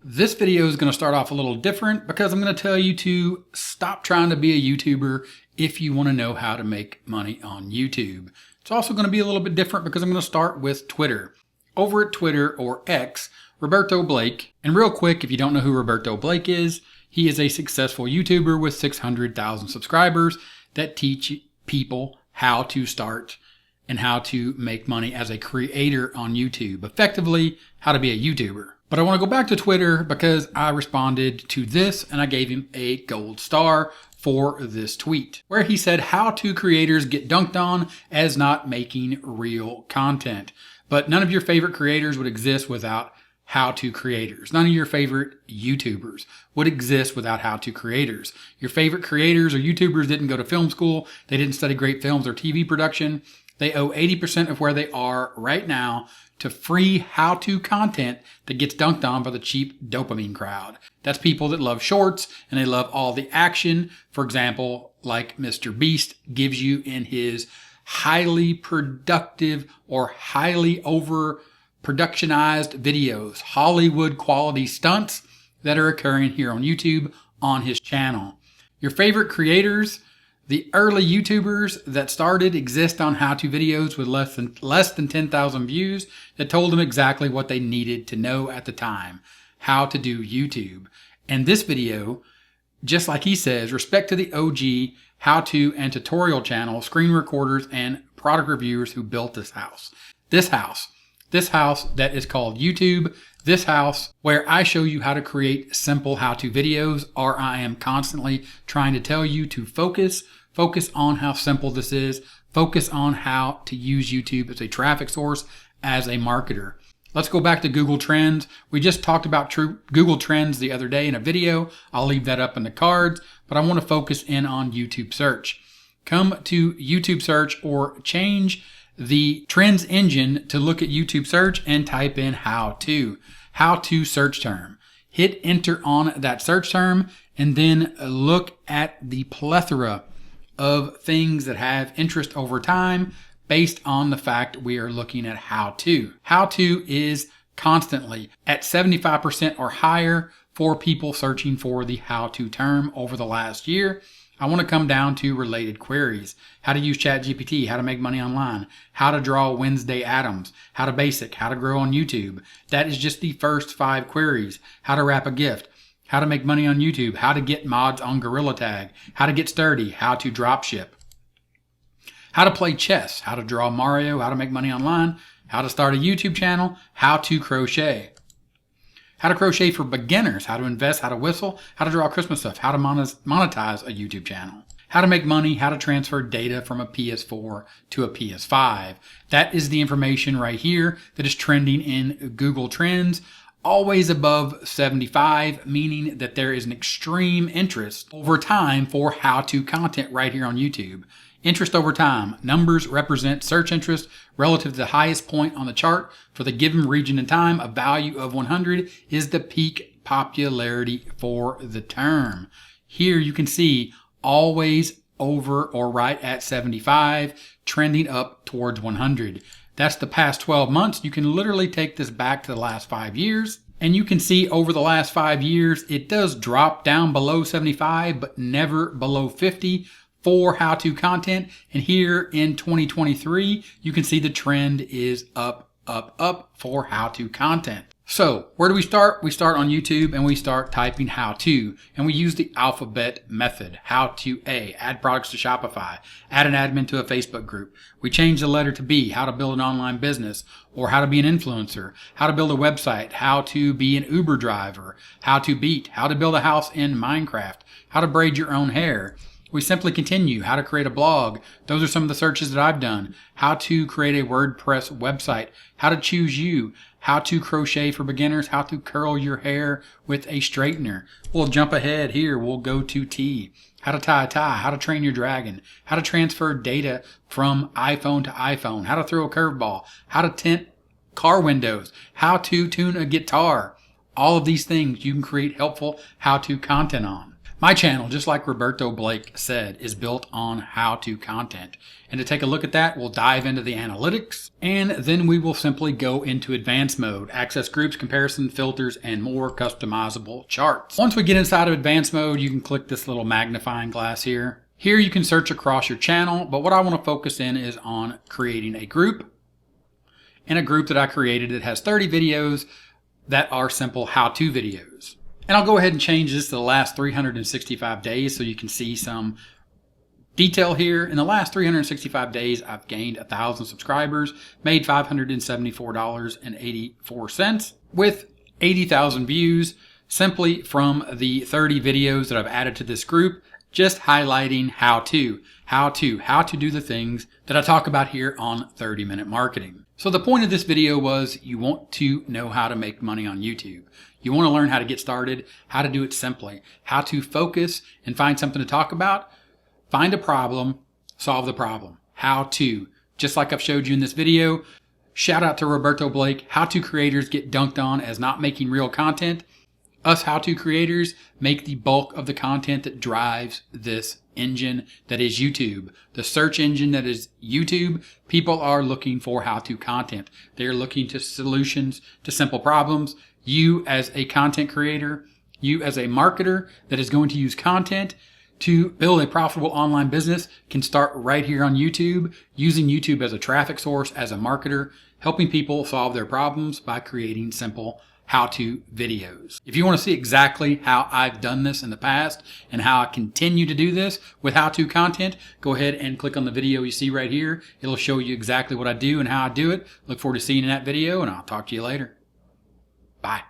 This video is going to start off a little different because I'm going to tell you to stop trying to be a YouTuber if you want to know how to make money on YouTube. It's also going to be a little bit different because I'm going to start with Twitter. Over at Twitter, or X, Roberto Blake, and real quick, if you don't know who Roberto Blake is, he is a successful YouTuber with 600,000 subscribers that teach people how to start and how to make money as a creator on YouTube. Effectively, how to be a YouTuber. But I want to go back to Twitter because I responded to this and I gave him a gold star for this tweet, where he said how-to creators get dunked on as not making real content. But none of your favorite creators would exist without how-to creators. None of your favorite YouTubers would exist without how-to creators. Your favorite creators or YouTubers didn't go to film school. They didn't study great films or TV production. They owe 80% of where they are right now to free how-to content that gets dunked on by the cheap dopamine crowd. That's people that love shorts and they love all the action. For example, like Mr. Beast gives you in his highly productive or highly over productionized videos, Hollywood quality stunts that are occurring here on YouTube on his channel. Your favorite creators, the early YouTubers that started, exist on how-to videos with less than 10,000 views that told them exactly what they needed to know at the time, how to do YouTube. And this video, just like he says, respect to the OG how-to and tutorial channel, screen recorders, and product reviewers who built this house. This house that is called YouTube. This house where I show you how to create simple how-to videos, or I am constantly trying to tell you to focus on how simple this is, focus on how to use YouTube as a traffic source, as a marketer. Let's go back to Google Trends. We just talked about Google Trends the other day in a video. I'll leave that up in the cards, but I want to focus in on YouTube search. Come to YouTube search or change the trends engine to look at YouTube search and type in how to search term. Hit enter on that search term and then look at the plethora of things that have interest over time based on the fact we are looking at how to. How to is constantly at 75% or higher for people searching for the how to term over the last year. I want to come down to related queries. How to use ChatGPT, how to make money online, how to draw Wednesday Addams, how to basic, how to grow on YouTube. That is just the first 5 queries. How to wrap a gift, how to make money on YouTube, how to get mods on Gorilla Tag, how to get sturdy, how to drop ship, how to play chess, how to draw Mario, how to make money online, how to start a YouTube channel, how to crochet. How to crochet for beginners, how to invest, how to whistle, how to draw Christmas stuff, how to monetize a YouTube channel, how to make money, how to transfer data from a PS4 to a PS5. That is the information right here that is trending in Google Trends, always above 75, meaning that there is an extreme interest over time for how-to content right here on YouTube. Interest over time. Numbers represent search interest relative to the highest point on the chart for the given region and time. A value of 100 is the peak popularity for the term. Here you can see always over or right at 75, trending up towards 100. That's the past 12 months. You can literally take this back to the last 5 years. And you can see over the last 5 years, it does drop down below 75, but never below 50. For how-to content. And here in 2023, you can see the trend is up for how-to content. So where do we start? We start on YouTube and we start typing how-to, and we use the alphabet method. How to A, add products to Shopify, add an admin to a Facebook group. We change the letter to B, how to build an online business, or how to be an influencer, how to build a website, how to be an Uber driver, how to beat, how to build a house in Minecraft, how to braid your own hair. We simply continue. How to create a blog. Those are some of the searches that I've done. How to create a WordPress website. How to choose you. How to crochet for beginners. How to curl your hair with a straightener. We'll jump ahead here. We'll go to T. How to tie a tie. How to train your dragon. How to transfer data from iPhone to iPhone. How to throw a curveball. How to tint car windows. How to tune a guitar. All of these things you can create helpful how-to content on. My channel, just like Roberto Blake said, is built on how-to content. And to take a look at that, we'll dive into the analytics, and then we will simply go into advanced mode, access groups, comparison, filters, and more customizable charts. Once we get inside of advanced mode, you can click this little magnifying glass here. Here you can search across your channel, but what I want to focus in is on creating a group. And a group that I created that has 30 videos that are simple how-to videos. And I'll go ahead and change this to the last 365 days so you can see some detail here. In the last 365 days, I've gained 1,000 subscribers, made $574.84 with 80,000 views simply from the 30 videos that I've added to this group, just highlighting how to do the things that I talk about here on 30-Minute Marketing. So the point of this video was you want to know how to make money on YouTube. You want to learn how to get started, how to do it simply, how to focus and find something to talk about, find a problem, solve the problem. How to, just like I've showed you in this video. Shout out to Roberto Blake. How-to creators get dunked on as not making real content. Us how-to creators make the bulk of the content that drives this engine that is YouTube. The search engine that is YouTube, people are looking for how-to content. They're looking to solutions to simple problems. You as a content creator, you as a marketer that is going to use content to build a profitable online business can start right here on YouTube, using YouTube as a traffic source, as a marketer, helping people solve their problems by creating simple how-to videos. If you want to see exactly how I've done this in the past and how I continue to do this with how-to content, go ahead and click on the video you see right here. It'll show you exactly what I do and how I do it. Look forward to seeing you in that video, and I'll talk to you later. Bye.